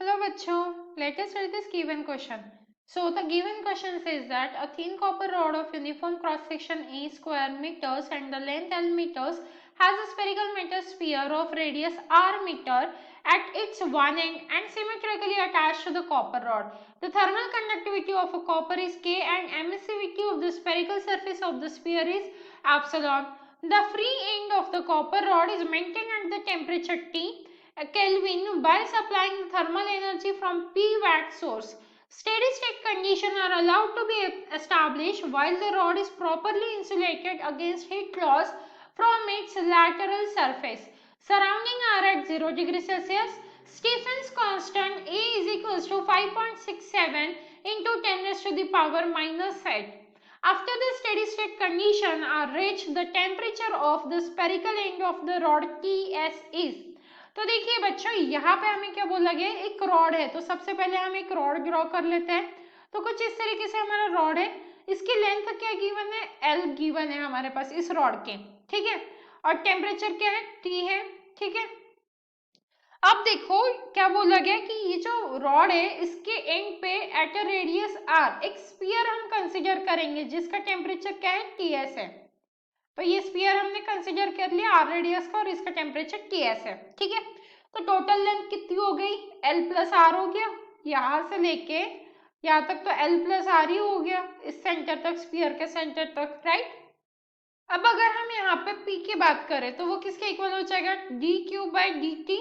Hello bachcho, let us read this given question. So the given question says that a thin copper rod of uniform cross section A square meters and the length L meters has a spherical metal sphere of radius R meter at its one end and symmetrically attached to the copper rod. The thermal conductivity of a copper is K and emissivity of the spherical surface of the sphere is epsilon. The free end of the copper rod is maintained at the temperature T Kelvin by supplying the thermal energy from P watt source. Steady state conditions are allowed to be established while the rod is properly insulated against heat loss from its lateral surface. Surrounding are at 0 degrees Celsius. Stephen's constant A is equals to 5.67 into 10 raised to the power minus 8. After the steady state condition are reached, the temperature of the spherical end of the rod Ts is. तो देखिए बच्चों यहाँ पे हमें क्या बोला गया है, एक रॉड है। तो सबसे पहले हम एक रॉड ड्रॉ कर लेते हैं। तो कुछ इस तरीके से हमारा रॉड है, इसकी लेंथ क्या गिवन है, एल गिवन है हमारे पास इस रॉड के, ठीक है। और टेम्परेचर क्या है, टी है, ठीक है। अब देखो क्या बोला गया कि ये जो रॉड है इसके एंड पे एट अ रेडियस आर एक स्फीयर हम कंसीडर करेंगे जिसका टेम्परेचर क्या है, टीएस है। तो ये स्फीयर हमने कंसीडर कर लिया आर रेडियस का और इसका टेम्परेचर टीएस है, ठीक है। तो टोटल लेंथ कितनी हो गई, एल प्लस आर हो गया, यहां से लेके यहाँ तक तो एल प्लस आर ही हो गया, इस सेंटर तक, स्फीयर के सेंटर तक, राइट। अब अगर हम यहाँ पे पी की बात करें तो वो किसके इक्वल हो जाएगा, D Q by D T,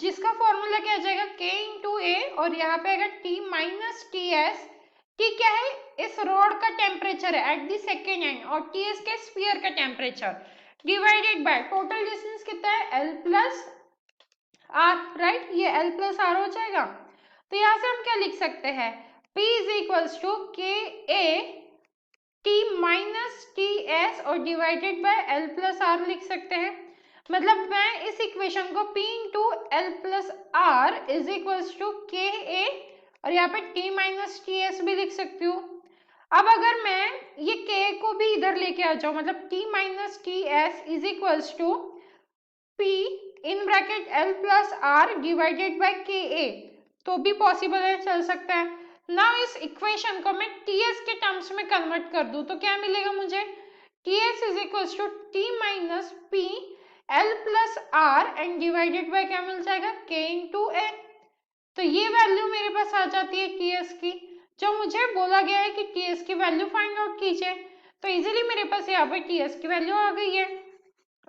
जिसका फॉर्मूला क्या आ जाएगा, के इंटू ए और यहाँ पे आएगा T minus T S. T क्या है, इस रॉड का टेम्परेचर है एट द सेकेंड एंड और टी एस के स्फीयर का temperature divided by total distance कितना है, एल प्लस आर, राइट। ये एल प्लस आर हो जाएगा। तो यहाँ से हम क्या लिख सकते हैं, P is equals to K A T minus T S और divided by L plus R लिख सकते हैं। मतलब मैं इस इक्वेशन को P into L plus R is equals to K A और यहाँ पे T माइनस टी एस भी लिख सकती हूँ। अब अगर मैं ये K को भी इधर लेके आ जाऊँ, मतलब T minus T S is equals to P in bracket L plus R divided by K A, तो भी पॉसिबल है, चल सकता है। नाउ इस इक्वेशन को मैं टीएस के टर्म्स में कन्वर्ट कर दूं तो क्या मिलेगा मुझे, TS is equals to T minus P L plus R and divided by क्या मिल जाएगा, के इंटू ए। तो ये वैल्यू मेरे पास आ जाती है टीएस की, जो मुझे बोला गया है कि टीएस की वैल्यू फाइंड आउट कीजिए। तो इजीली मेरे पास यहाँ पे टीएस की वैल्यू आ गई है।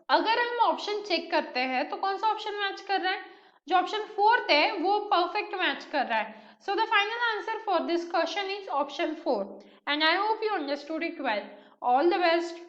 अगर हम ऑप्शन चेक करते हैं तो कौन सा ऑप्शन मैच कर रहा है, जो ऑप्शन फोर्थ है वो परफेक्ट मैच कर रहा है। So the final answer for this question is option 4 and I hope you understood it well. All the best.